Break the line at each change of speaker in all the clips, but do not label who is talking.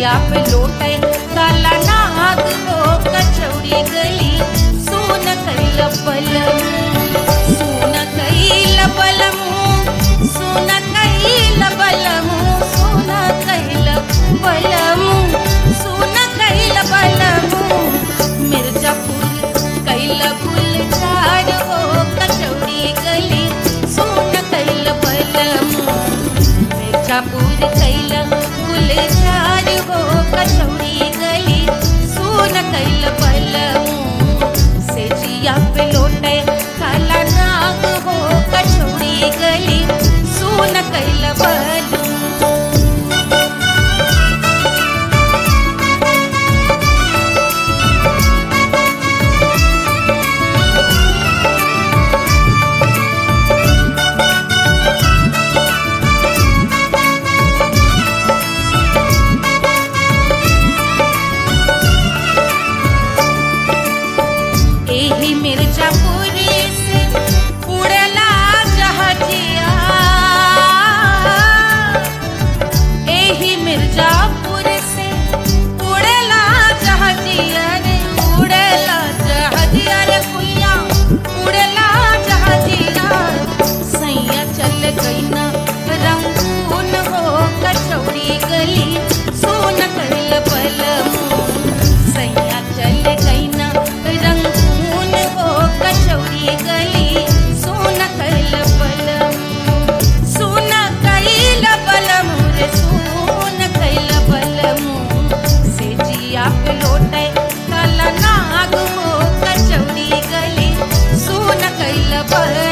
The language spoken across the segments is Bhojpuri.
जिया पे लोटे काला नाग हो कचौड़ी गली सोन कैल बलम सोन कैल बलम सोन कैल बलम सोन कैल बलम सोन कैल बलम मिर्जापुर कैल गुलजार हो कचौड़ी गली सोन कैल बलम मिर्जापुर कैल गुलजार हो कचौड़ी गली सोन कैल बलम से जिया पे लोटे काला नाग हो कचौड़ी गली सोन कैल बलम। मिर्जापुर से उड़ला जहाजिया एही मिर्जापुर से उड़ला जहाजिया रे उड़ला जहाजिया रे कुइया उड़ला जहाजिया सैया चल गई ना रंगून हो कचौड़ी गली सोन कैल बलम सैया चल गई ना रंगून हो कचौड़ी गली सोन कैल बलम सोन कैल बलम रे सोन कैल बलम से जिया पे लोटे काला नाग हो कचौड़ी गली सोन कैल बलम।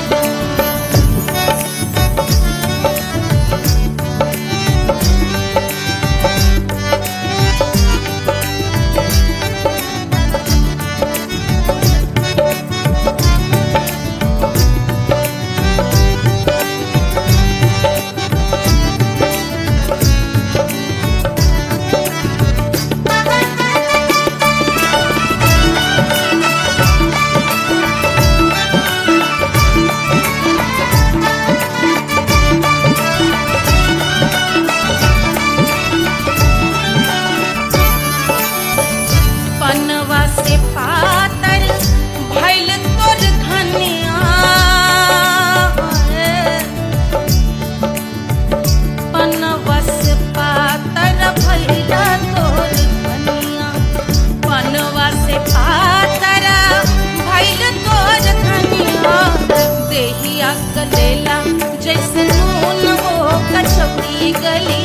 पनवा से पातर भइल तोर धनिया पनवा से पातर भइल तोर धनिया पनवा से पातर भइल तोर धनिया देहिया कलेला जैसे नून हो कचौड़ी गली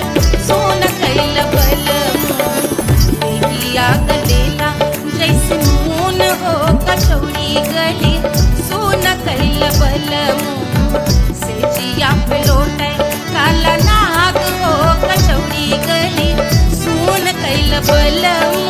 सोन कैल बलम देहिया कलेला जैसे नून हो कचौड़ी गली सोन कैल बलम से जिया पे लोटे काला नाग हो कचौड़ी गली सोन कैल बलम।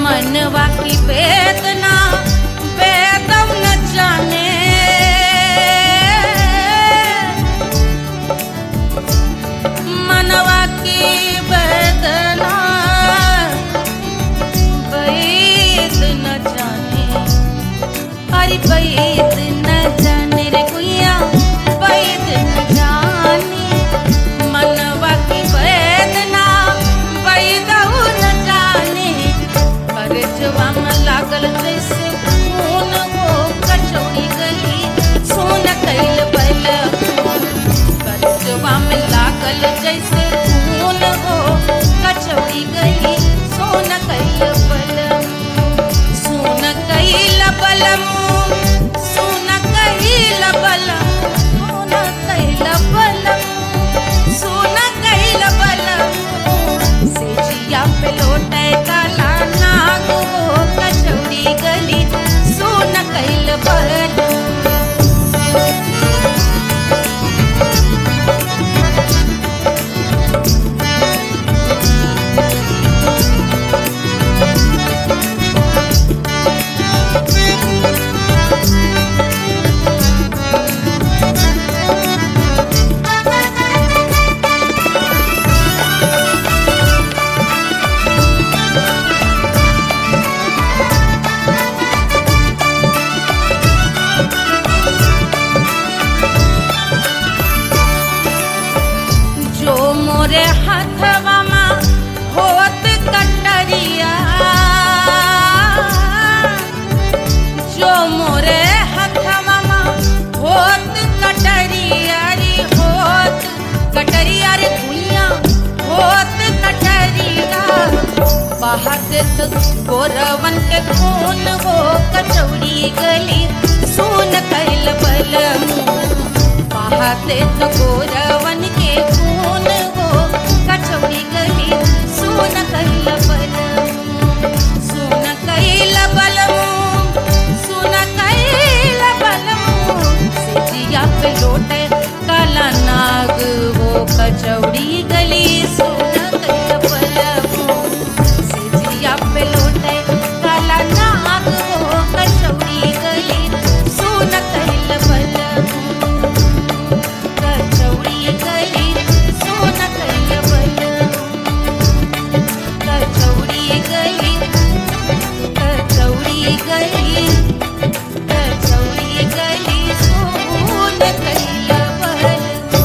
मनवा की वेदना वेदम न जाने देत गोरवन के खून वो कचौड़ी गली सुन कैल बलमू बहा देत गोरवन के खून वो कचौड़ी गली सुन कैल बलमू सुन कैल बलमू सुन कैल बलमू सिजिया पे लोटे काला नाग वो कचौड़ी गली सुन कैल बलमू सिजिया पे लोटे काला नाग वो कचौड़ी गली सुन कैल बलमू कचौड़ी गली सुन कैल बलमू कचौड़ी गली कचौड़ी गली कचौड़ी गली सुन कैल बलमू।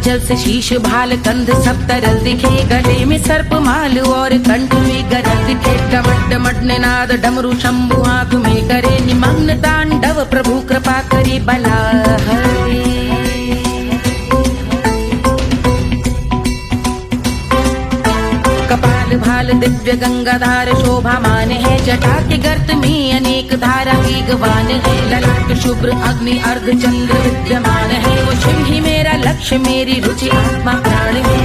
जल से शीश भाल कंध सब तरल दिखे गले में सर्प माल और कंठ में गरल दिखे डमट डमट निनाद डमरू शंभु आंख में करे निमग्न तांडव प्रभु कृपा करे बला हरे कपाल भाल दिव्य गंगाधार शोभामान है जटा के गर्त में अनेक धारा वेगवान है ललाट शुभ्र अग्नि अर्ध चंद्र विद्यमान है वो शिव ही मेरा लक्ष्य मेरी रुचि आत्मा प्राण है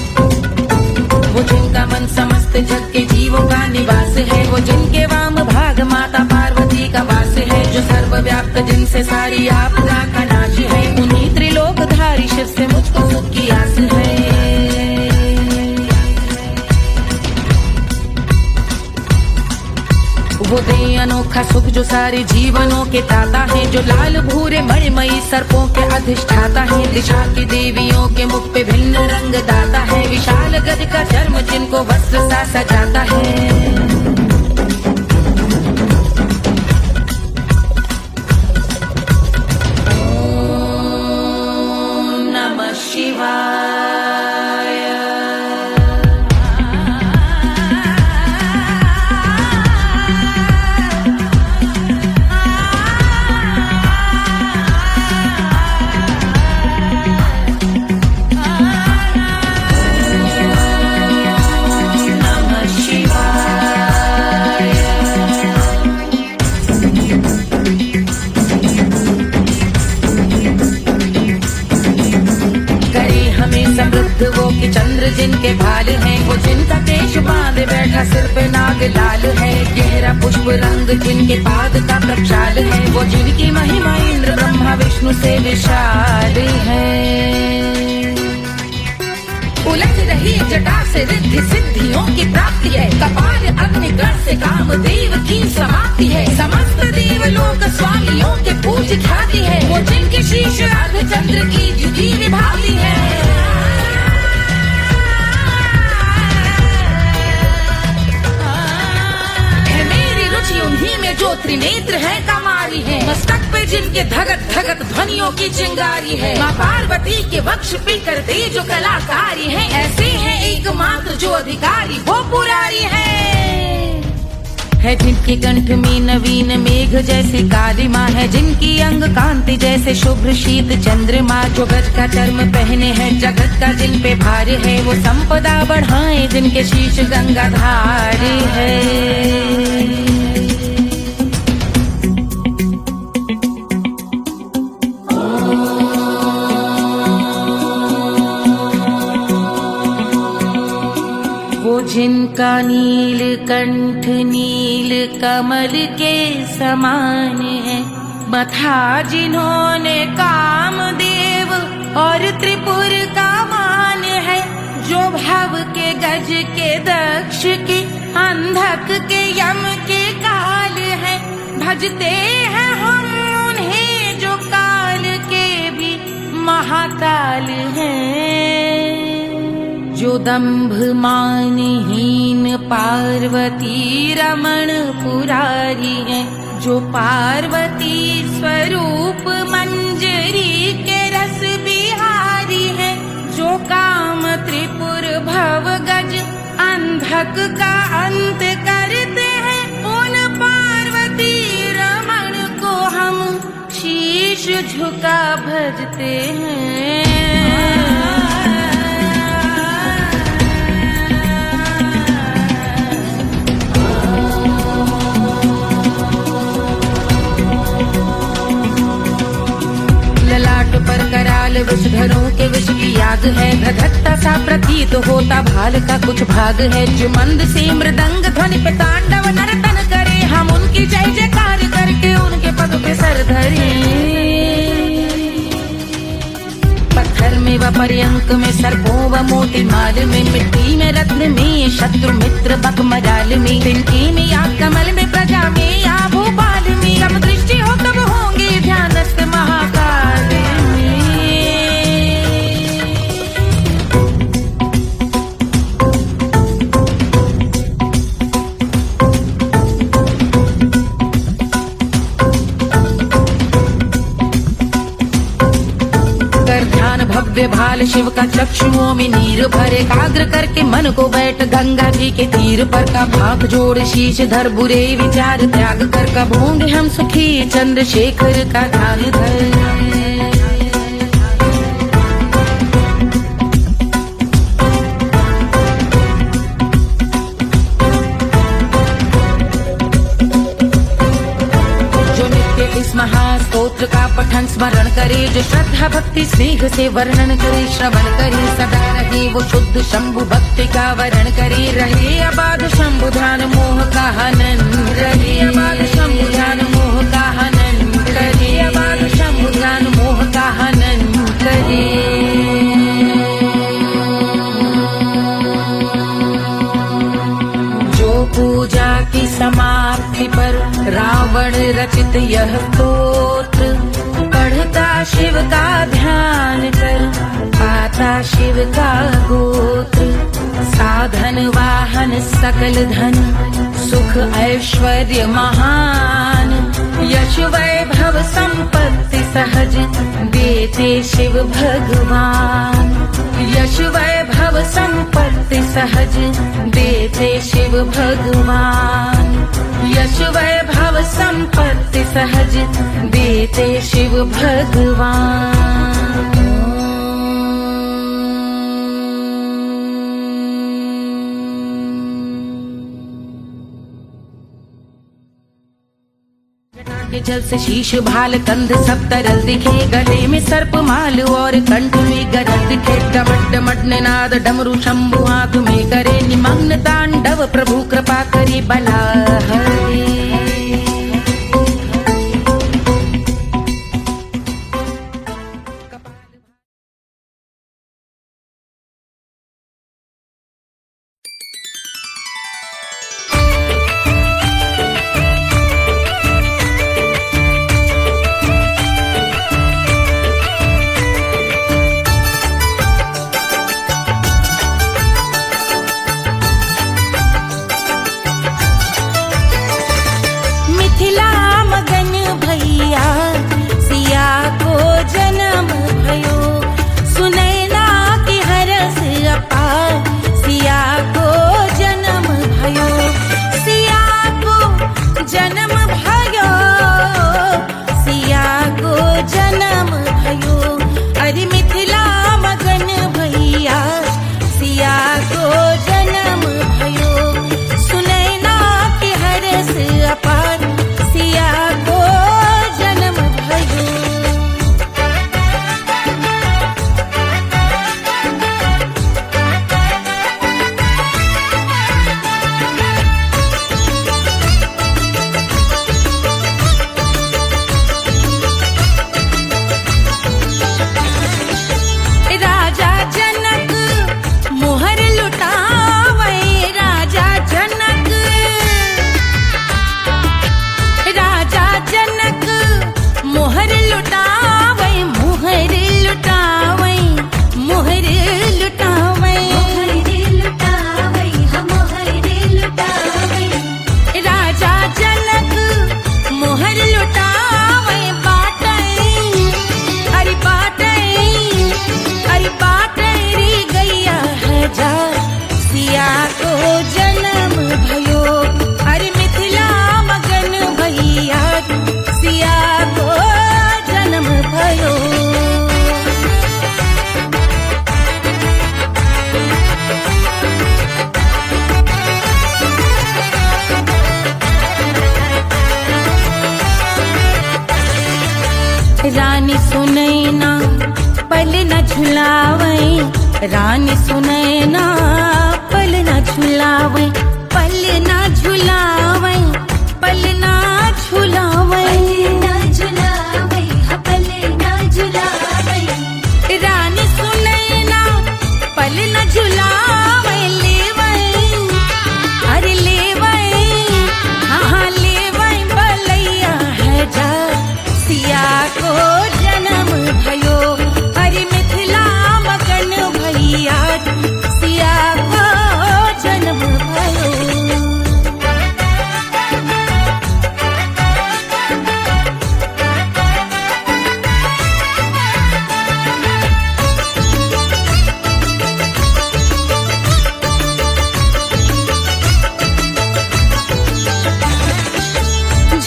वो जिनका मन समस्त जग के जीवों का निवास है वो जिनके वाम भाग माता पार्वती का वास है जो सर्वव्याप्त जिनसे सारी आपदा का नाश है उन्हीं त्रिलोकधारी शिव से मुझको सुख की आस है वो दे अनोखा सुख जो सारे जीवनों के दाता है जो लाल भूरे मणिमयी सर्पों के अधिष्ठाता है दिशा की देवियों के मुख पे भिन्न रंग दाता है विशाल गज का चर्म जिनको वस्त्र सा सजाता है वो कि चंद्र जिनके भाल हैं वो जिनका केश बांधे बैठा सिर पे नाग लाल है गहरा पुष्प रंग जिनके पाद का प्रक्षाल है वो जिनकी महिमा इंद्र ब्रह्मा विष्णु से विशाल है उलझ रही जटा से रिद्धि सिद्धियों की प्राप्ति है कपाल अग्निग्रह से कामदेव की समाप्ति है समस्त देवलोक स्वामियों के पूज ख्याति है वो जिनके शीश अर्ध चंद्र की जुदी निभाती है उन्हीं में जो त्रिनेत्र है कमारी है मस्तक पे जिनके धगत धगत ध्वनियों की चिंगारी है माँ पार्वती के वक्ष पे करते जो कलाकारी है ऐसे है एकमात्र जो अधिकारी वो पुरारी है जिनके कंठ में नवीन मेघ जैसे काली माँ है जिनकी अंग कांति जैसे शुभ्र शीत चंद्रमा जो गज का चर्म पहने हैं जगत का जिन पे भार है वो संपदा बढ़ाए जिनके शीश गंगाधारी है जिनका नीलकंठ नील कमल के समान है, मथा जिन्होंने कामदेव और त्रिपुर का मान है, जो भव के गज के दक्ष के अंधक के यम के काल है, भजते हैं हम उन्हें जो काल के भी महाकाल हैं। जो दंभ मानहीन पार्वती रमण पुरारी है, जो पार्वती स्वरूप मंजरी के रस बिहारी है, जो काम त्रिपुर भव गज अंधक का अंत करते हैं, उन पार्वती रमण को हम शीश झुका भजते हैं। ललाट पर कराल विषधरों के विष की याद है, धधकता सा प्रतीत होता भाल का कुछ भाग है, जो मंद से मृदंग ध्वनि पे तांडव नर्तन करे, हम उनकी जय जयकार करके उनके पद पे सर धरे। पत्थर में व पर्यंक में सर्पों व मोती माल में, मिट्टी में रत्न में शत्रु मित्र बक मजाल में, तिनके में या कमल में प्रजा में या भोपाल में, जब दृष्टि हो तब होंगे ध्यानस्थ महाकाल में। भव्य भाल शिव का चक्षुओं में नीर भरे, एकाग्र करके मन को बैठ गंगा जी के तीर पर, का भाग जोड़ शीश धर बुरे विचार त्याग कर, कब होंगे हम सुखी चंद्रशेखर का ध्यान धर। इस महास्तोत्र का पठन स्मरण करे, जो श्रद्धा भक्ति स्नेह से वर्णन करे, श्रवण करे सदा रहे वो शुद्ध शंभु भक्ति का वरण करे, रहे अबाध शंभु ध्यान मोह का हनन, रहे अबाध शंभु ध्यान मोह का हनन करे, अबाध शंभु ध्यान मोह का हनन करे। पूजा की समाप्ति पर रावण रचित यह स्तोत्र, पढ़ता शिव का ध्यान कर पाता शिव का गोत्र, साधन वाहन सकल धन सुख ऐश्वर्य महान, यश वैभव संपत्ति सहज देते शिव भगवान, यश वैभव संपत्ति सहज देते शिव भगवान, यश वैभव संपत्ति सहज देते शिव भगवान। के जल से शीश भाल कंध सब तरल दिखे, गले में सर्प माल और कंठ में गरज दिखे, डमट डमट निनाद डमरू शंभु आंख में करे, निमग्न तांडव प्रभु कृपा करे बला हरे। को जन्म भयो, अरे मिथिला मगन भैया सिया को जन्म भयो। रानी सुनैना पल न झुलावे, रानी सुनैना पल न झुलावे, पल न झुलावे, पल न झुलावे, पल न झुलावे। रानी सुनैना पल न झुलावे, लेवे अरे लेवे, हाँ लेवे बलैया है जा सिया को जन्म भयो, अरे मिथिला मगन भैया सिया को जन्म भयो।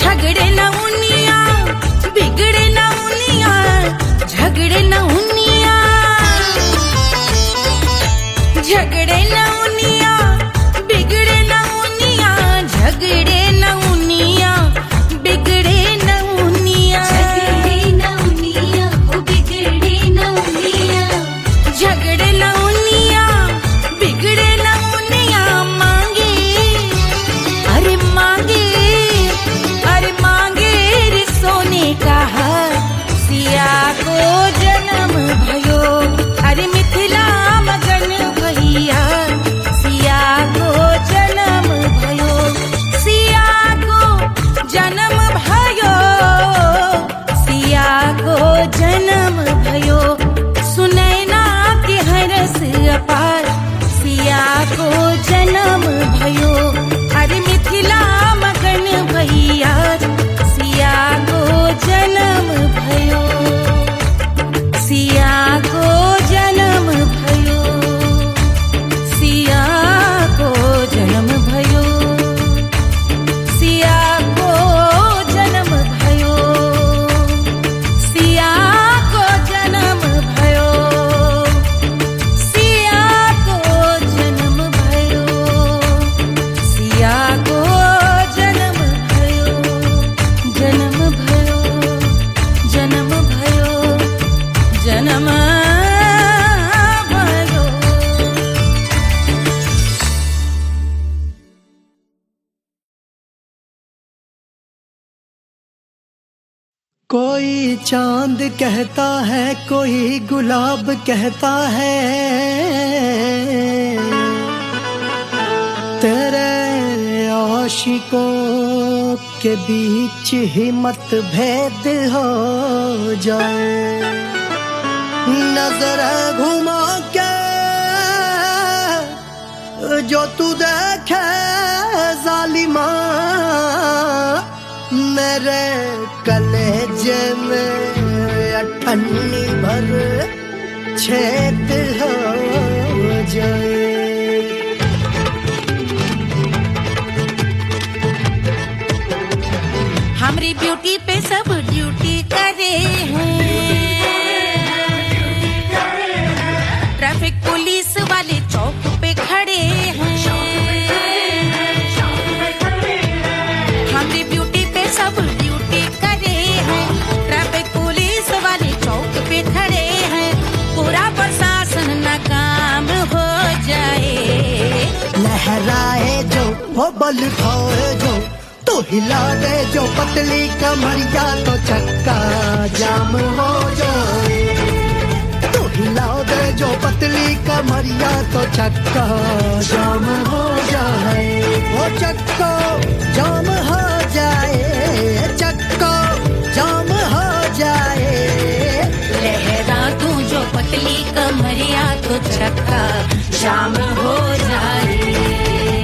झगड़े न उनिया बिगड़े न उनिया, झगड़े न उनिया, झगड़े न उनिया बिगड़े न उनिया, झगड़े न उनिया बिगड़े न उनिया, झगड़े न उनिया बिगड़े न उनिया, झगड़े न उनिया बिगड़े न उनिया। मांगे अरे मांगे, अरे मांगे रे सोने का हार सिया को जन्म भयो, अरे मिथिला मगन भैया सिया को जन्म भयो, सिया को जन्म भयो, सिया को जन्म भयो। सुनैना के हरस अपार सिया को जन्म भयो, अरे मिथिला मगन भैया सिया को जन्म भयो, सिया को जन्म भयो, सिया को जन्म भयो, सिया को जन्म भयो, सिया को जन्म भयो, सिया को जन्म भयो, सिया को जन्म भयो, जन्म भयो, जन्म भयो, जन्म भयो।
कोई चांद कहता है, कोई गुलाब कहता है, तेरे आशिकों के बीच ही मतभेद हो जाए। नजर घुमा के जो तू देखे जालिमा, मेरे कलेजे में अठन्नी भर छेद हो जाए।
हमारी ब्यूटी पे सब ड्यूटी करे हैं, ट्रैफिक पुलिस वाले चौक पे खड़े हैं। हमारी ब्यूटी पे सब ड्यूटी करे हैं, ट्रैफिक पुलिस वाले चौक पे खड़े हैं। पूरा प्रशासन नाकाम हो जाए।
लहराए जो वो बल खाए जो, तो हिला दे जो पतली कमरिया, तो चक्का जाम हो जाए। तो हिला दे जो पतली कमरिया, तो चक्का जाम हो जाए। वो चक्का जाम हो जाए, चक्का जाम हो जाए।
लहरा तू जो पतली कमरिया, तो चक्का जाम हो जाए।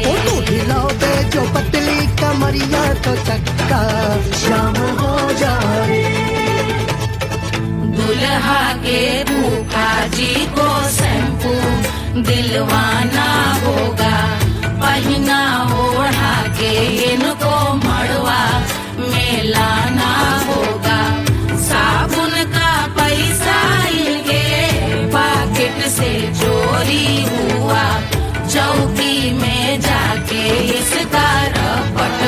तो हिला दे जो पतली कमरिया, तो चक्का जाम हो जाए।
दुल्हा के फूफा जी को शैम्पू दिलवाना होगा, गहना ओढ़ा के इनको मड़वा में लाना होगा। साबुन का पैसा इनके पॉकेट से चोरी हुआ, चौकी में जाके इसका रपट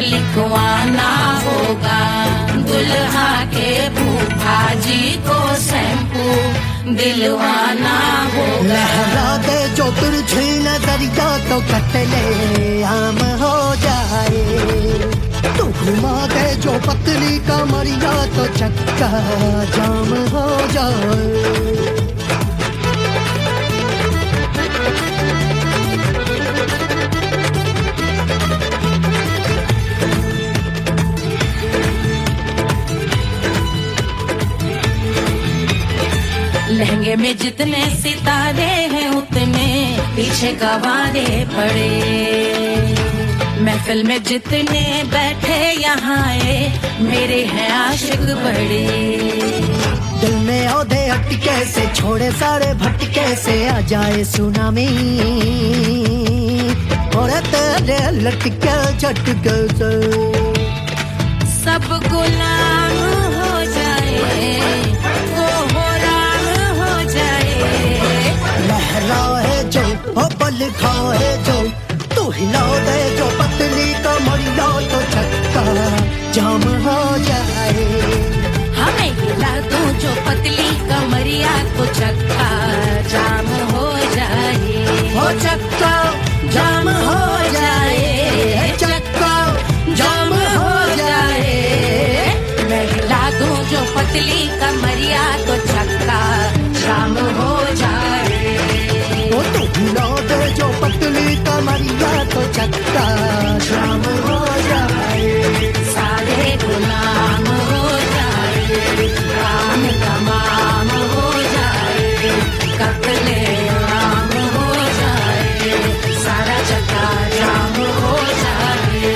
लिखवाना होगा। दुल्हा के फूफा जी को शैम्पू दिलवाना होगा।
लहरा दे जो तिरछी नजरिया तो कतले आम हो जाए, तू घुमा दे जो पतली कमरिया तो चक्का जाम हो जाए।
लहंगे में जितने सितारे हैं उतने पीछे गवारे पड़े। महफिल में जितने बैठे यहाँ आए मेरे हैं आशिक बड़े।
दिल में औधे अटके से छोड़े सारे भटके से आ जाए सुनामी, और तेरे लटके झटके से
सब गुलाम हो जाए,
लहराए जो हो पल खाए जो, तू हिला दे जो पतली कमरिया तो चक्का जाम हो जाए।
हमें हिला दो जो पतली कमरिया तो चक्का जाम हो जाए।
हो चक्का जाम हो जाए, चक्का जाम हो जाए।
मैं हिला दूं जो पतली कमरिया तो चक्का जाम हो जाए।
वो तू हिला दे जो पतली कमरिया तो चक्का जाम हो जाए।
सारे गुलाम हो जाए, काम तमाम हो जाए, कत्ले आम हो जाए, सारा चक्का जाम हो जाए।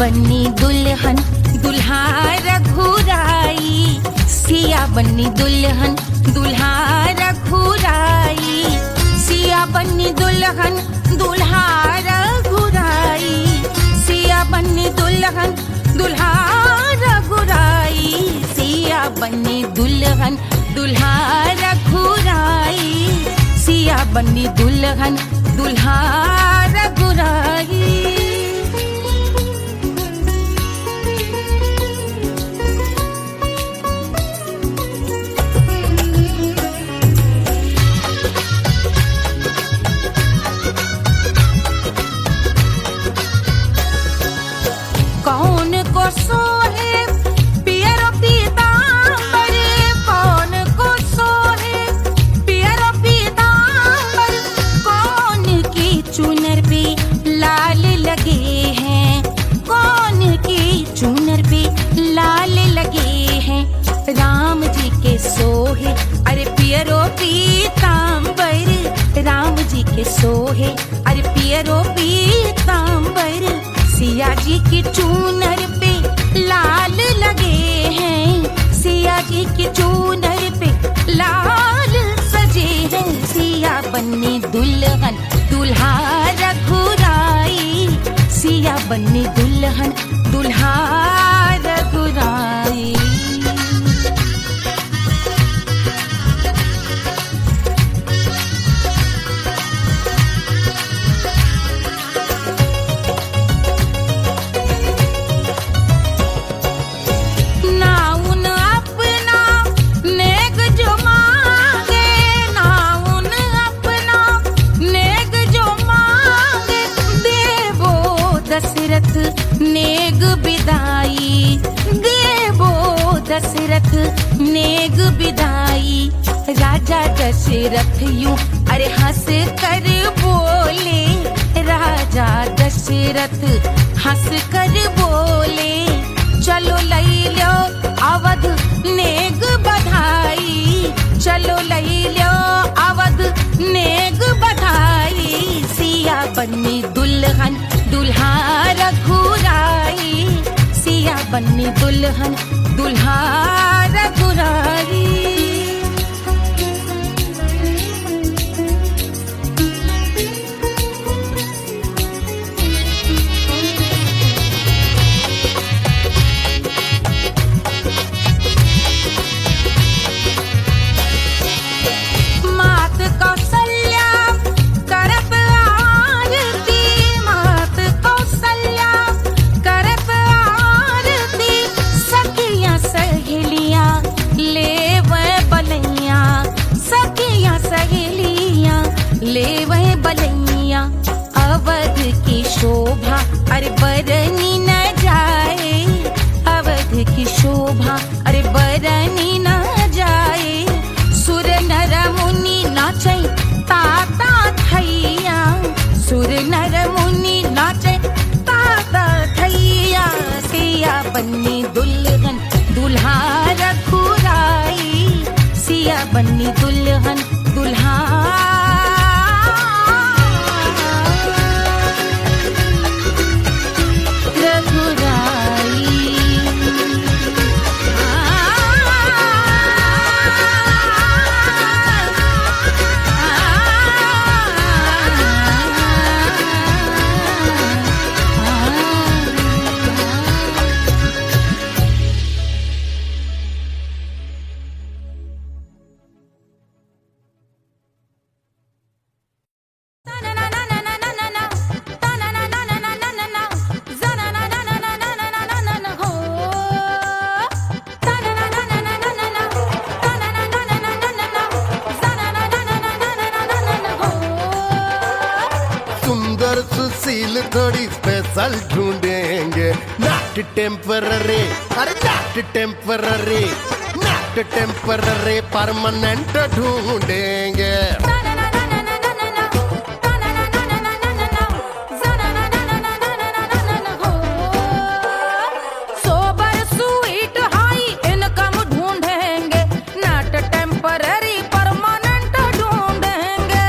बन्नी दुल्हन दुल्हा रघुराई, सिया बन्नी दुल्हन दुल्हा रघुराई, सिया बन्नी दुल्हन दुल्हा रघुराई, सिया बन्नी दुल्हन दुल्हा रघुराई, सिया बन्नी दुल्हन दुल्हा रघुराई, सिया बन्नी दुल्हन दुल्हा रघुराई। कौन को सोहे पियरो पीतांबर, कौन को सोहे पियरो पीतांबर, कौन की चुनर पे लाल लगे हैं, कौन की चुनर पे लाल लगे हैं। राम जी के सोहे अरे पियरो पीतांबर, राम जी के सोहे अरे पियरो पीतांबर, सिया जी की चूनर पे लाल लगे हैं, सिया जी की चूनर पे लाल सजे हैं। सिया बन्नी दुल्हन दुल्हा रघुराई, सिया बन्नी दुल्हन दुल्हा रघुराई। नेग बिदाई देवो दशरथ नेग बिदाई, राजा दशरथ यूं अरे हंस कर बोले, राजा दशरथ हंस कर बोले, चलो लई लो अवध नेग बधाई, चलो लई लो अवध नेग बधाई। सिया बन्नी दुल्हन दुल्हा रघुराई, सिया बन्नी दुल्हन दुल्हा रघुराई। ले वह बलैया अवध की शोभा अरे बरनी न जाए, अवध की शोभा अरे बरनी न जाए। सुर नर मुनि नाचे ताता थैया, सुर नर मुनि नाचे ताता थैया। सिया बन्नी दुल्हन दुल्हा रघुराई, सिया बन्नी दुल्हन दुल्हा
सुशील थोड़ी स्पेशल ढूंढेंगे, नॉट टेम्पररी, अरे not temporary, not temporary, permanent ढूंढेंगे।
सोबर स्वीट हाई इनकम ढूंढेंगे, नॉट टेम्पररी परमानेंट ढूंढेंगे।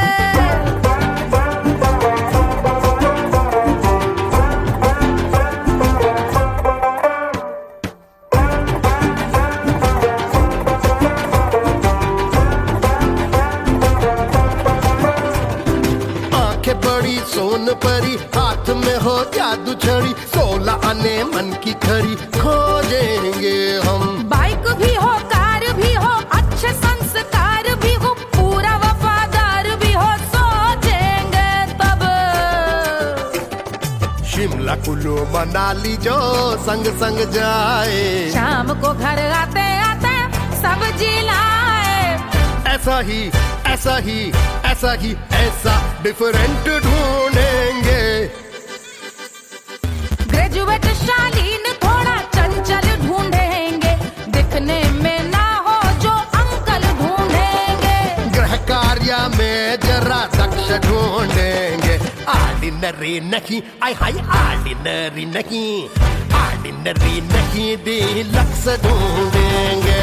बड़ी सोन परी हाथ में हो जादू छड़ी, 16 आने मन की खरी खोजेंगे हम।
बाइक भी हो कार भी हो अच्छे संस्कार भी हो, पूरा वफादार भी हो, सोचेंगे तब।
शिमला कुल्लू मनाली जो संग संग जाए,
शाम को घर आते आते सब्जी लाए।
ऐसा ही ऐसा ही ऐसा ही ऐसा डिफरेंट ढूंढेंगे।
ग्रेजुएट शालीन थोड़ा चंचल ढूंढेंगे, दिखने में ना हो जो अंकल ढूंढेंगे।
गृह कार्य में जरा दक्ष ढूंढेंगे, ऑर्डिनरी नहीं आई हाई ऑर्डिनरी नहीं, ऑर्डिनरी नहीं डीलक्स ढूंढेंगे।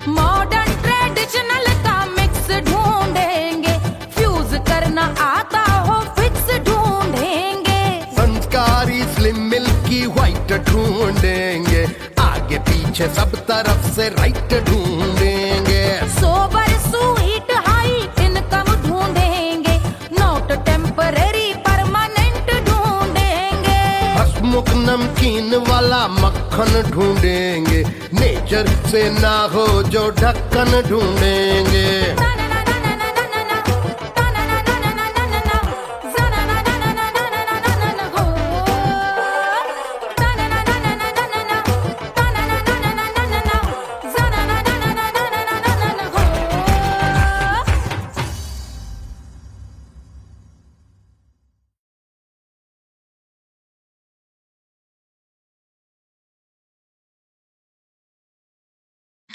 मॉडर्न ट्रेडिशनल का मिक्स ढूंढेंगे, फ्यूज करना आता हो फिक्स ढूंढेंगे।
संस्कारी स्लिम मिल्की व्हाइट ढूंढेंगे, आगे पीछे सब तरफ से राइट ढूंढेंगे।
सोबर स्वीट हाई इनकम ढूंढेंगे, नॉट टेम्पररी परमानेंट ढूंढेंगे।
हंसमुख नमकीन वाला मक्खन ढूंढेंगे, नेचर से ना हो जो ढक्कन ढूंढेंगे।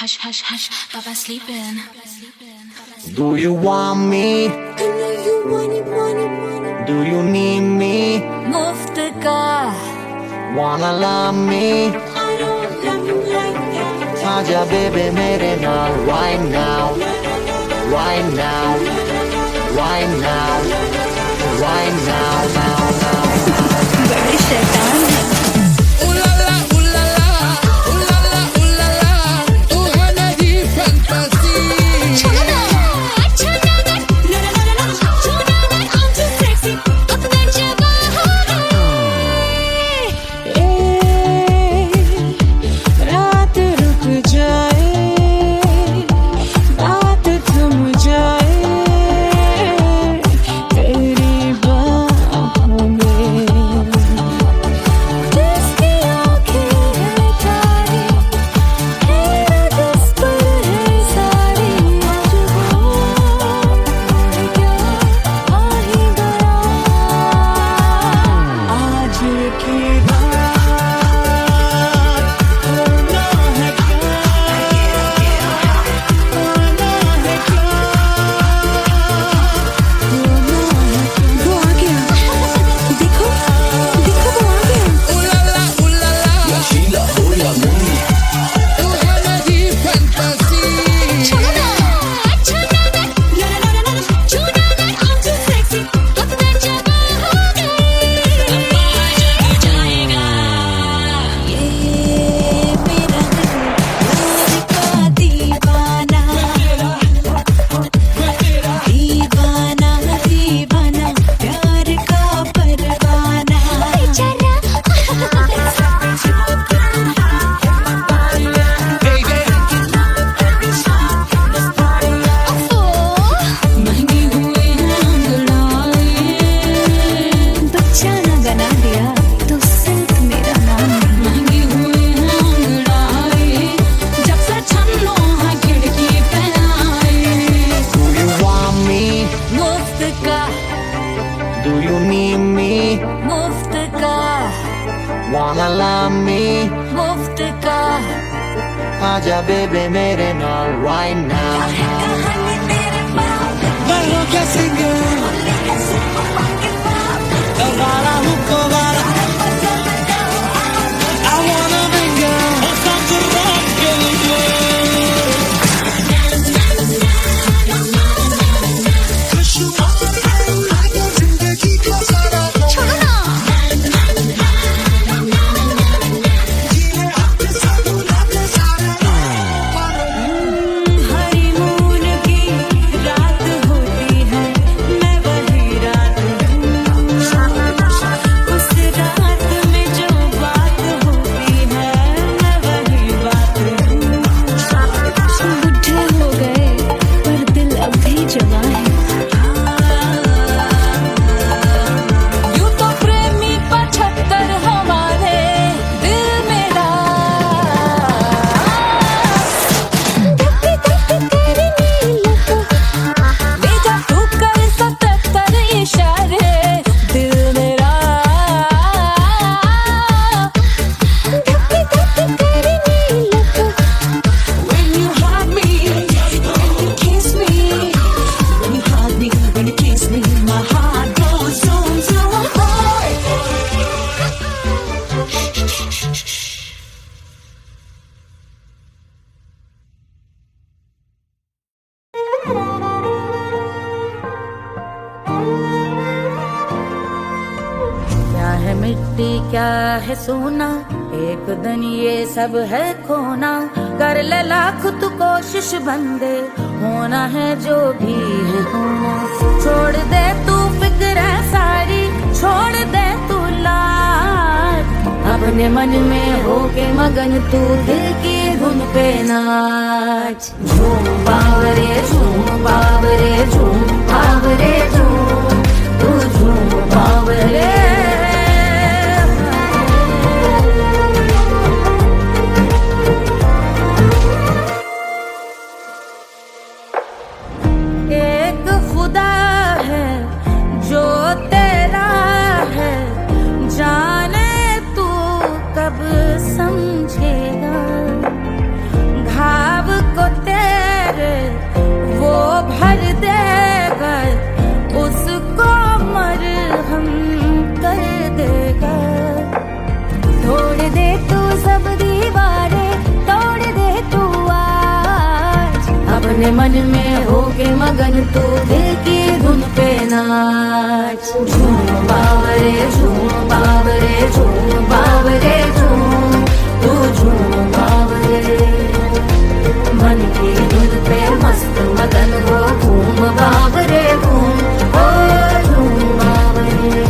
Hush, hush, hush, Papa sleeping.
Do you want me?
I know you want it.
Do you need me?
मुफ्त का
Wanna love me?
I don't love you like that.
आजा baby मेरे नाल right now, right now, right now, right now, now.
बड़े शैतान हैं।
Wanna love me?
मुफ्त का
आजा baby मेरे नाल right now.
Bailo que singer, Davara Hukovara. I wanna bring her to rock and
honeymoon की रात होती है, मैं वही रात हूँ। उस रात में जो बात होती है, मैं वही बात हूँ। बुढ़े हो गए पर दिल अब भी जवान है। यूं तो प्रेमी 75 हमारे दिल मेरा बेजा तू कर 77 इशारे दिल मेरा When you hug me, when you kiss me, when you hug me, when you kiss me, my heart goes zoom zoom.
क्या है मिट्टी क्या है सोना, एक दिन ये सब है खोना। कर ले लाख तू कोशिश बंदे, होना है जो भी है होना। छोड़ दे तू फिक्र है सारी, छोड़ दे तू लाज। अपने मन में होके मगन तू दिल की धुन पे नाच। झूम बावरे झूम बावरे झूम बावरे झूम, तू झूम बावरे। एक खुदा है जो तेरा है, जाने तू कब समझेगा। घाव मन में होके मगन तू दिल की धुन पे नाच। झूम बावरे झूम बावरे झूम बावरे झूम, तू झूम बावरे। मन की धुन पे मस्त मगन हो, घूम बावरे घूम, ओ झूम बावरे।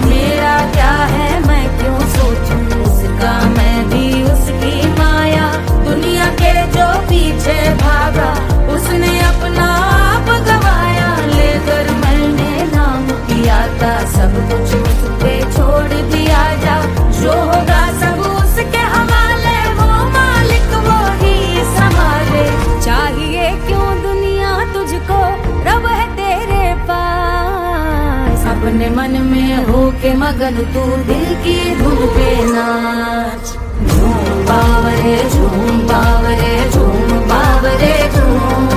मेरा क्या है मैं क्यों सोचूं उसका, मैं भी उसकी माया। दुनिया के जो पीछे भागा उसने अपना आप गवाया। लेकर मैंने नाम किया था सब कुछ उस पे छोड़ दिया जा। जो होगा सब उसके हवाले, वो मालिक वो ही संभाले। चाहिए क्यों दुनिया तुझको, रब है तेरे पास। अपने मन में होके मगन तू दिल की धुन पे नाच। झूम बावरे झूम बावरे झूम बावरे झूम,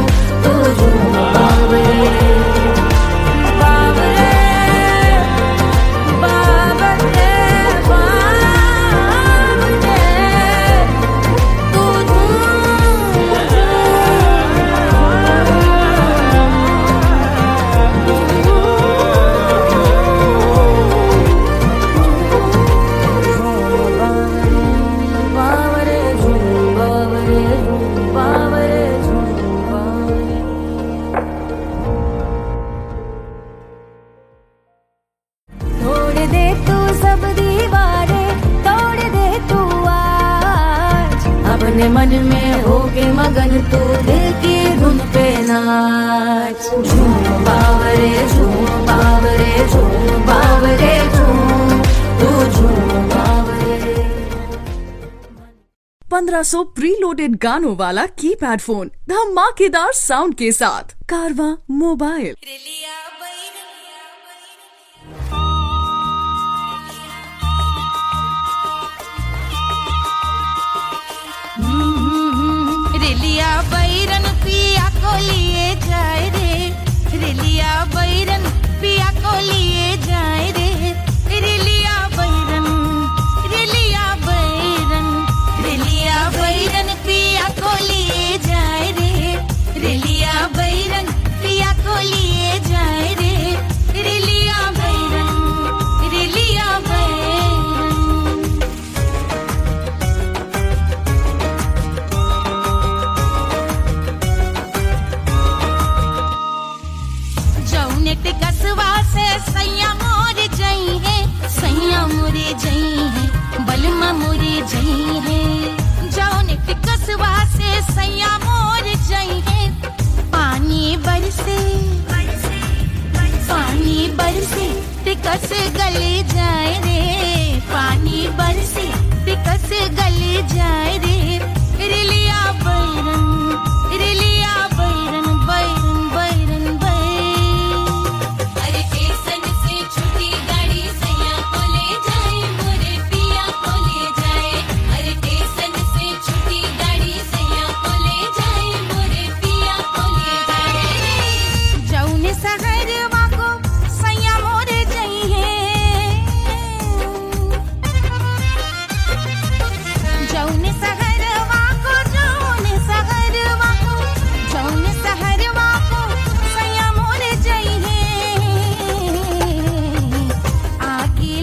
तू झूम बावरे। बावरे बावरे बावरे, तू बावरे झूम बावरे झूम बावरे झूम बावरे। तोड़ दे तू सब दीवारें, तोड़ दे तू आज। अपने मन में होके मगन तू दिल की धुन पे नाच। झूम बावरे झूम बावरे झूम बावरे झूम, तू झूम बावरे।
1500 प्रीलोडेड गानों वाला कीपैड फोन धमाकेदार साउंड के साथ कारवां मोबाइल।
रेलिया बैरन पिया को लिए जाए रे। रेलिया बैरन पिया को लिए जाए रे। रेलिया बैरन रेलिया बैरन रेलिया बैरन पिया को लिए जाए रे। रेलिया बैरन पिया को लिए जाए रे। रेलिया बैरन रेलिया बैरन। जौने टिकसवा से सैया मोर जई है, सैया मोरे जई है, बलमा मोरे जई है। जौने टिकसवा से सैया मोर जई है। पानी बरसे पानी बरसे टिकस गले जाए रे। पानी बरसे टिकस गले जाए रे। रेलिया बैरन रेलिया बैरन बैरन बैरन बैरन। अरे स्टेशन से छुट्टी गाड़ी सैया को ले जाए, मोरे पिया को ले जाए। अरे स्टेशन से छुट्टी गाड़ी सैया को ले जाए, मोरे पिया को ले जाए। जौने सहरवा को सैया मोरे जई है। जौने सहरवा को जौने सहरवा को जौने सहरवा को सैया मोरे जई है। आगी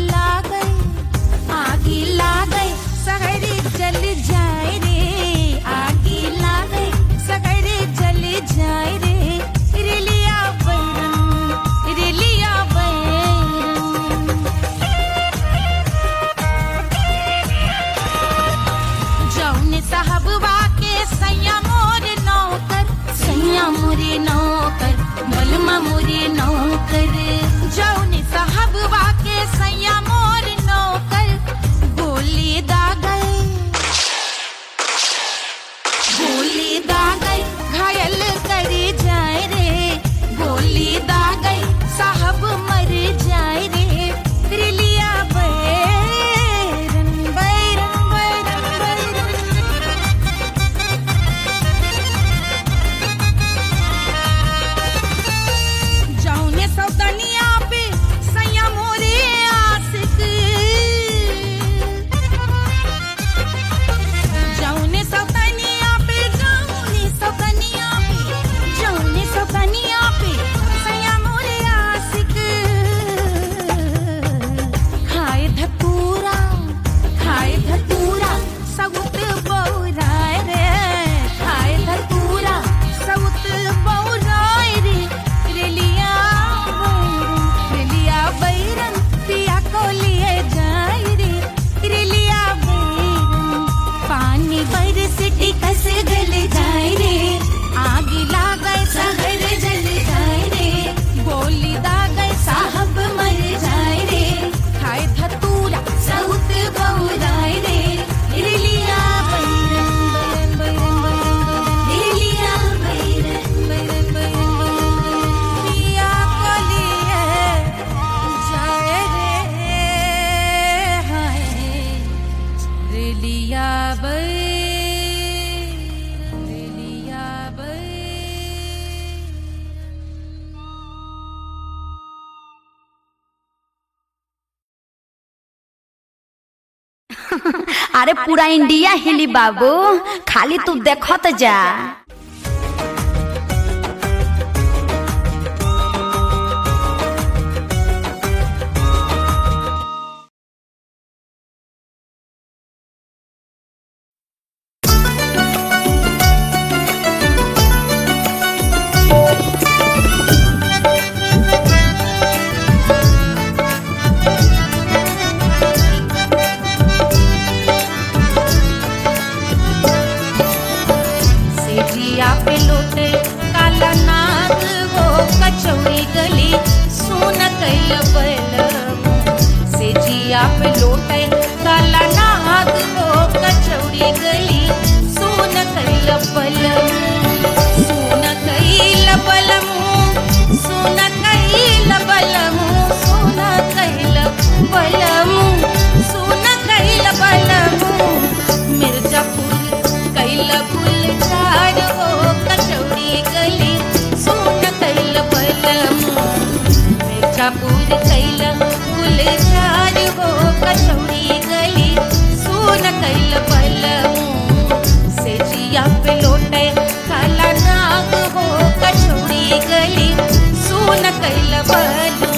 लागई सहरी जल जाए रे। आगी लागई सहरी जल जाए रे। रेलिया बैरन रेलिया बैरन। जौने साहबवा के सैया मोर नौकर, सैया मोरे नौकर, बलमा मोरे नौकर। जौने साहबवा के सैया मोर नौकर। गोली दागल घायल करे जाए रे। गोली दागल साहब मर जाए रे। रेलिया बैरन बैरन बैरन बैरन। जौने सौदनिया पे सैया मोरे आशिक।
अरे पूरा इंडिया हिली बाबू, खाली तू देखत जा।
सेजिया पे लोटे काला नाग वो कचौड़ी गली सोन कैल बलमू। सेजिया पे लोटे काला नाग वो कचौड़ी गली सोन कैल बलमू। सोन कैल बलमू, सोन कैल बलमू, सोन कैल बलमू, सोन कैल बलमू। मिर्जापुर कैल गुलजार हो कचौड़ी गली सोन कैल बलमू। मिर्जापुर कैल गुलजार हो कचौड़ी गली सोन कैल बलमू। सेजिया पे लोटे काला नाग हो कचौड़ी गली सोन कैल बलमू।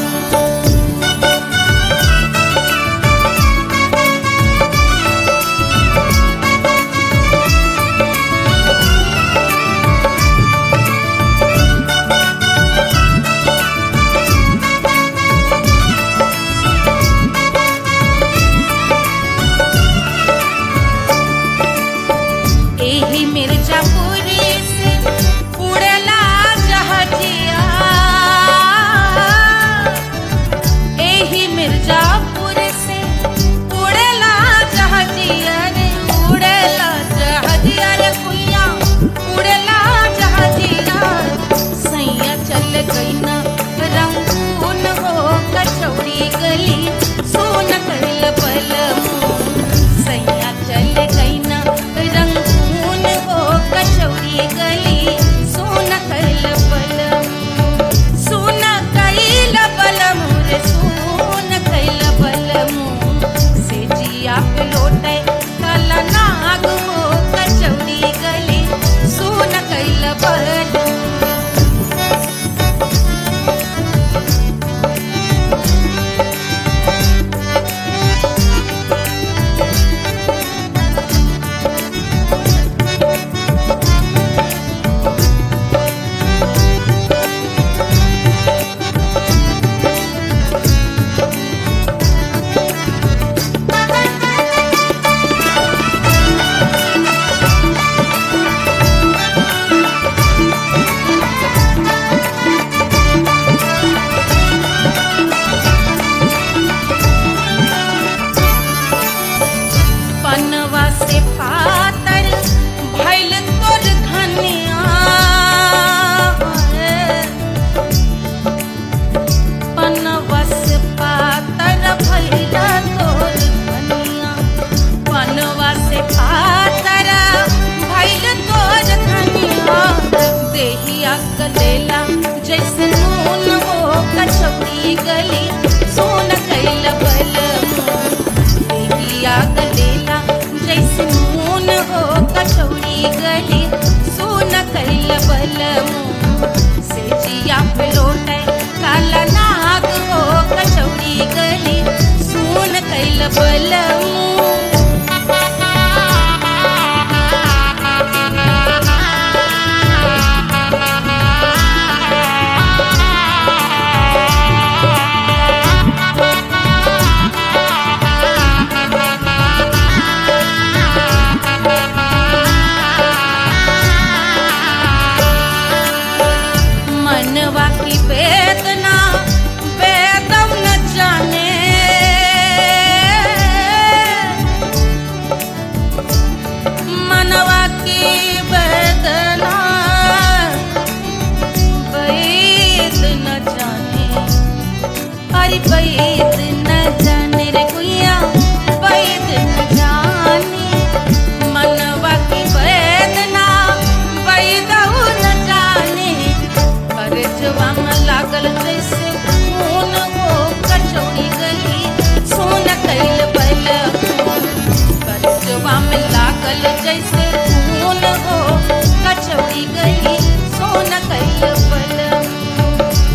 कचौड़ी गली सोन कैल बलम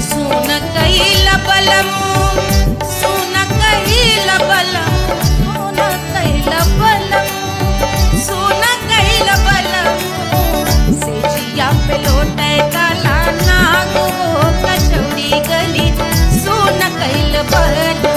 सोन कैल बलम सोन कैल बलम सोन कैल बलम सोन कैल बलम से जिया पे लोटे काला नाग हो कचौड़ी गली सोन कैल बलम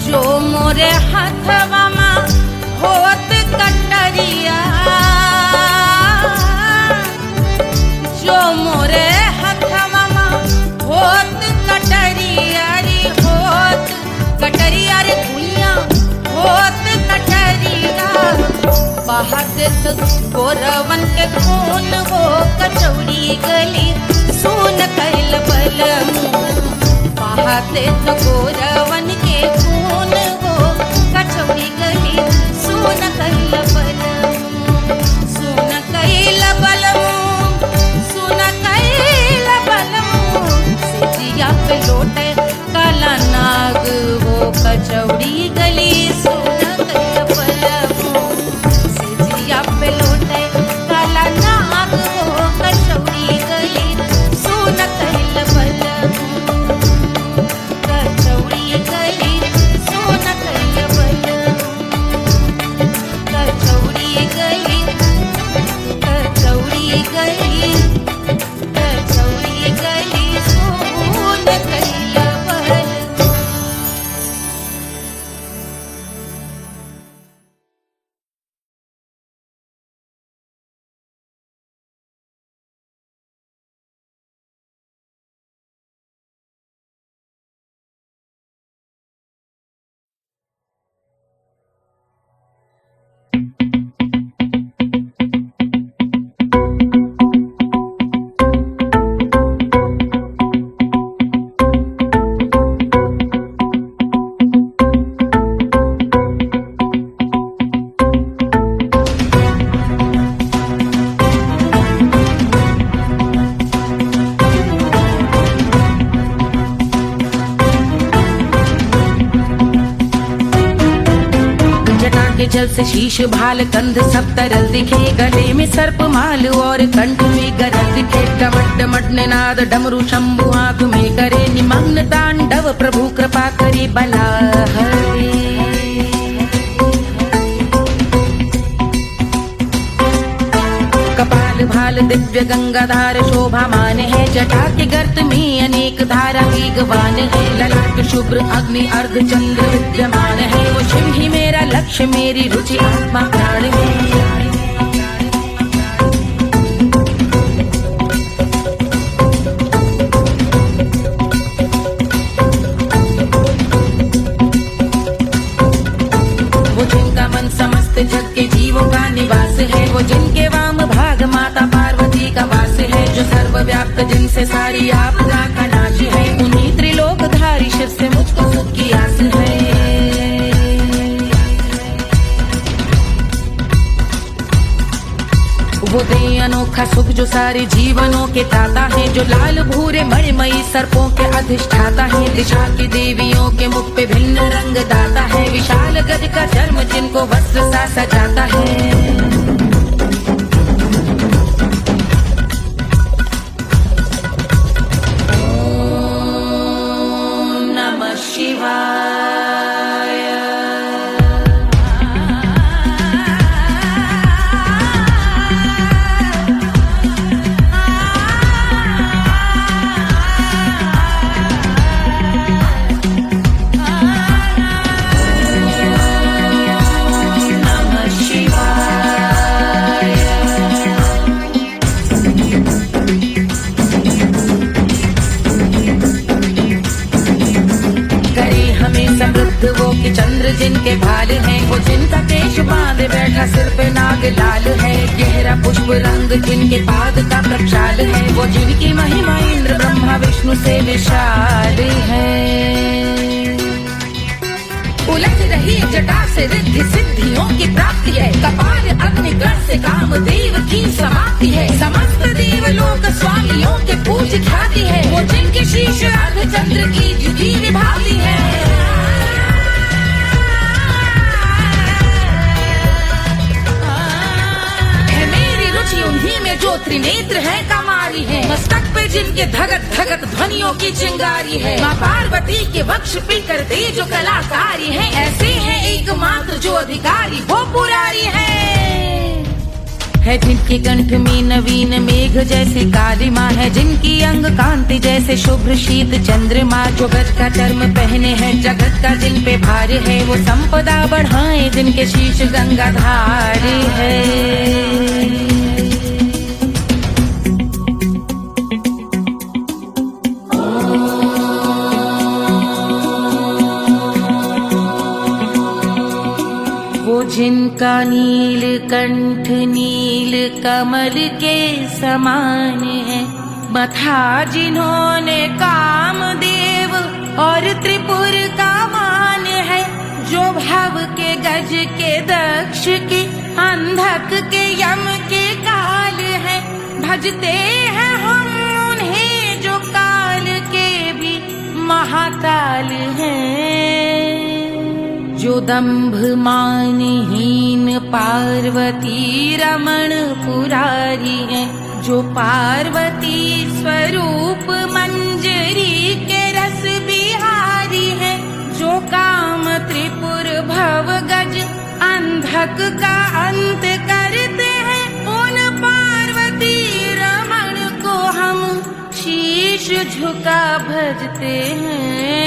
जो मोरे हाथवा मा होत कटरिया जो मोरे हाथवा मा होत कटरिया रे होत कटरिया रे भुइया होत कटरिया बाहर से गोरवन के खून हो कचौड़ी गली सोन कैल बलम बहाते तो गोरवन के खून हो कचौड़ी गली सोन कैल बलम सोन कैल बलम सोन कैल बलम से जिया पे लोटे काला नाग हो कचौड़ी गली सोन कैल बलम से जिया पे लोटे काला नाग हो कचौड़ी गली सोन कैल बलम कचौड़ी गली सोन कैल बलम कचौड़ी गली कचौड़ी गली कचौड़ी गली सोन कैल बलम जटा के जल से शीश भाल कंध सब तरल दिखे गले में सर्प माल और कंठ में गरज दिखे डमट डमट निनाद डमरू शंभु आंख में करे निमग्न तांडव प्रभु कृपा करे बला हरे कपाल भाल दिव्य गंगाधार शोभा मान है जटा के गर्त में अनेक धारा की गवान है ललाट शुभ्र अग्नि अर्ध चंद्र विद्यमान है वो शिव ही मेरा लक्ष्य मेरी रुचि आत्मा प्राण है वो जिनका मन समस्त जग के जीवों का निवास है वो जिनके वाम भाग माता पार्वती का वास है जो सर्वव्याप्त जिनसे सारी आपदा का नाश है उन्हीं त्रिलोकधारी शिव से मुझको सुख की आस है वो दे अनोखा सुख जो सारे जीवनों के दाता है जो लाल भूरे मणिमयी सर्पों के अधिष्ठाता है दिशा की देवियों के मुख पे भिन्न रंग दाता है विशाल गज का चर्म जिनको वस्त्र सा सजाता है समृद्ध वो कि चंद्र जिनके भाल हैं वो जिनका केश बांधे बैठा सिर पे नाग लाल है, गहरा पुष्प रंग जिनके पाद का प्रक्षाल है, वो जिनकी महिमा इंद्र ब्रह्मा विष्णु से विशाल है। उलझ रही जटा से रिद्धि सिद्धियों की प्राप्ति है, कपाल अग्निग्रह से कामदेव की समाप्ति है, समस्त देवलोक स्वामियों के पूज ख्याति है, वो जिनके शीश अर्धचंद्र की द्युति विभाती है। उन्हीं में जो त्रिनेत्र है कमारी है, मस्तक पे जिनके धगत धगत ध्वनियों की चिंगारी है, माँ पार्वती के वक्ष पे करते जो कलाकारी है, ऐसे है एकमात्र जो अधिकारी वो पुरारी है जिनके कंठ में नवीन मेघ जैसे काली माँ है, जिनकी अंग कांति जैसे शुभ्र शीत चंद्रमा, जो गज का चर्म पहने हैं जगत का जिन पे भार है, वो संपदा बढ़ाए जिनके शीश गंगाधार है। जिनका नील कंठ नील कमल के समान है, मथा जिन्होंने कामदेव और त्रिपुर का मान है, जो भव के गज के दक्ष के अंधक के यम के काल है, भजते हैं हम उन्हें जो काल के भी महाकाल हैं, जो दंभ मानहीन पार्वती रमण पुरारी है, जो पार्वती स्वरूप मंजरी के रस बिहारी है, जो काम त्रिपुर भव गज अंधक का अंत करते हैं, उन पार्वती रमण को हम शीश झुका भजते हैं।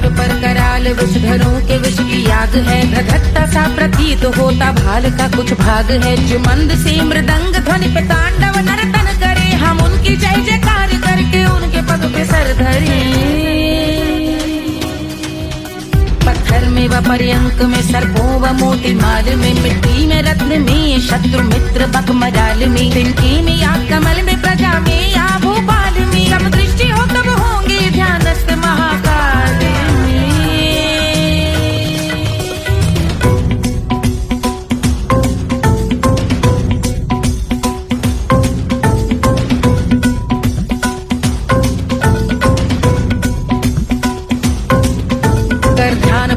पर कराल विषधरों के विष की याग है, धधकता सा प्रतीत होता भाल का कुछ भाग है, जो मंद से मृदंग ध्वनि पे तांडव नर्तन करे, हम उनकी जय जयकार करके उनके पद पे सर धरे। पत्थर में व पर्यंक में सर्पों व मोती माल में, मिट्टी में रत्न में शत्रु मित्र बक मजाल में, तिनके में या कमल में प्रजा में या भोपाल में, जब दृष्टि हो तब होंगे ध्यानस्थ महाकाल।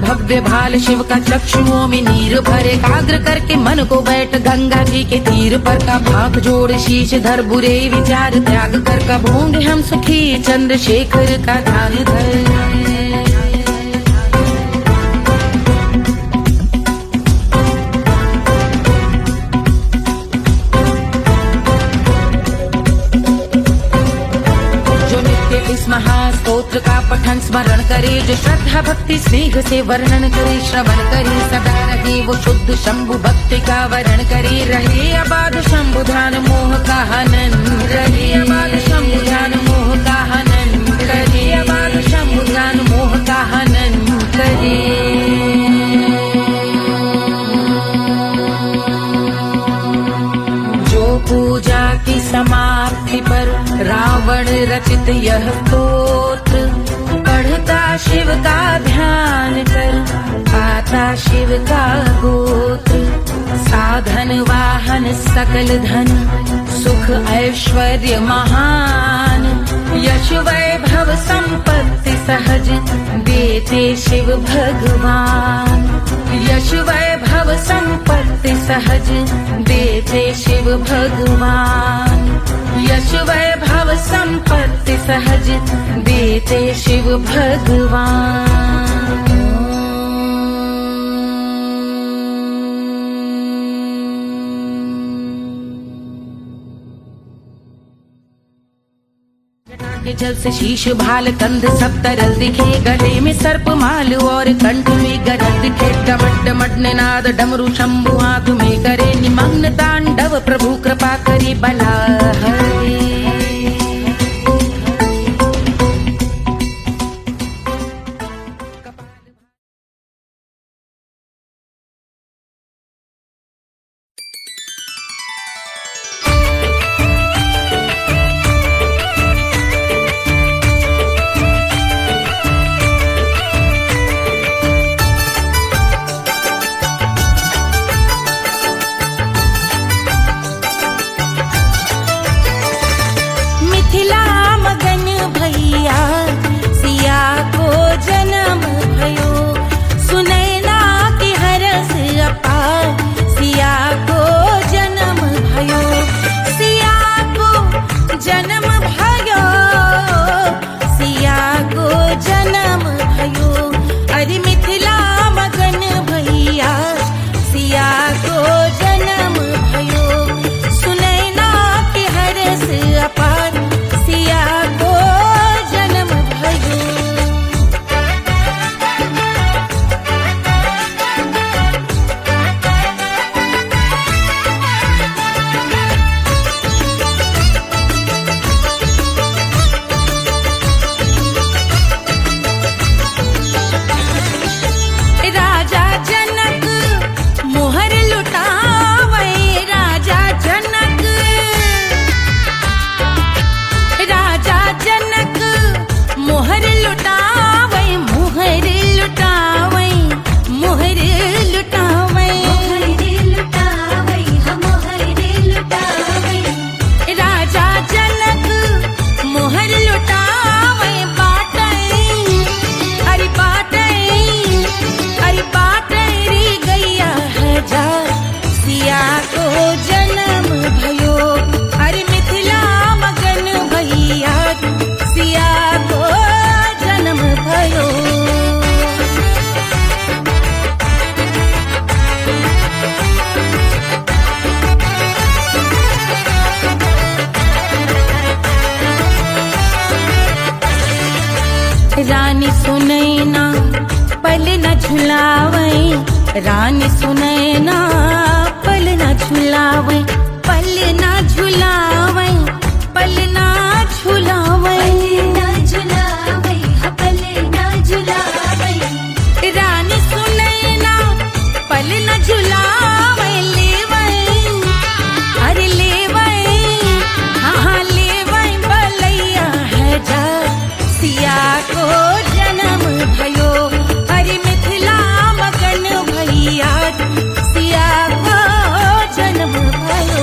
भव्य भाल शिव का चक्षुओं में नीर भरे, एकाग्र करके मन को बैठ गंगा जी के तीर पर, का भाग जोड़ शीश धर बुरे विचार त्याग कर, कब होंगे हम सुखी चंद्रशेखर का ध्यान धर। इस महास्तोत्र का पठन स्मरण करे, जो श्रद्धा भक्ति स्नेह से वर्णन करे, श्रवण करे सदा रहे वो शुद्ध शंभु भक्ति का वर्ण करे, रहे अबाध शंभु ध्यान मोह का हनन, रहे अबाध शंभु ध्यान मोह का हनन, रहे अबाध शंभु ध्यान मोह का हनन करे। पूजा की समाप्ति पर रावण रचित यह स्तोत्र, पढ़ता शिव का ध्यान कर पाता शिव का गोत्र, साधन वाहन सकल धन सुख ऐश्वर्य महान, यश वैभव संपत्ति सहज देते शिव भगवान, यश वैभव संपत्ति सहज देते शिव भगवान, यश वैभव संपत्ति सहज देते शिव भगवान। के जल से शीश भाल कंध सब तरल दिखे, गले में सर्प माल और कंठ में गरज दिखे। डमट डमट निनाद डमरू शंभु आंख में करे निमग्न तांडव, प्रभु कृपा करे बला हरे। रानी सुनैना पल न झुलावे, रानी सुनैना पल न झुलावे, पल न झुलावे, पल न झुलावे, पल न झुलावे। रानी सुनैना पल न झुलावे, लेवे अरे लेवे, हाँ लेवे बलैया है जा, सिया को जन्म भयो, अरे मिथिला मगन भैया, सिया को जन्म भयो।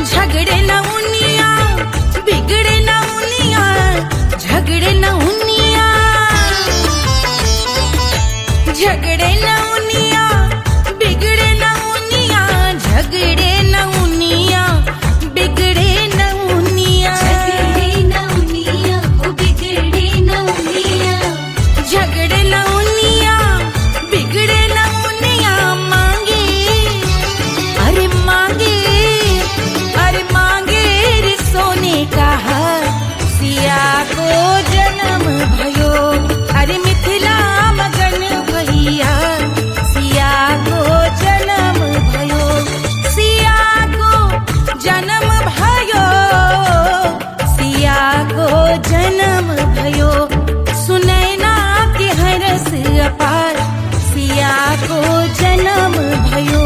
झगड़े न उनिया बिगड़े न उनिया, झगड़े न उनिया, झगड़े न उनिया बिगड़े न उनिया, झगड़े न उनिया बिगड़े न उनिया, झगड़े न उनिया बिगड़े न उनिया, झगड़े न उनिया बिगड़े न उनिया। मांगे अरे मांगे, अरे मांगे रे सोने का हार, सिया को जन्म भयो, अरे मिथिला मगन भैया, सिया को जन्म भयो, सिया को जन्म भयो, सिया को जन्म भयो। सुनैना के हरस अपार, सिया को जन्म भयो।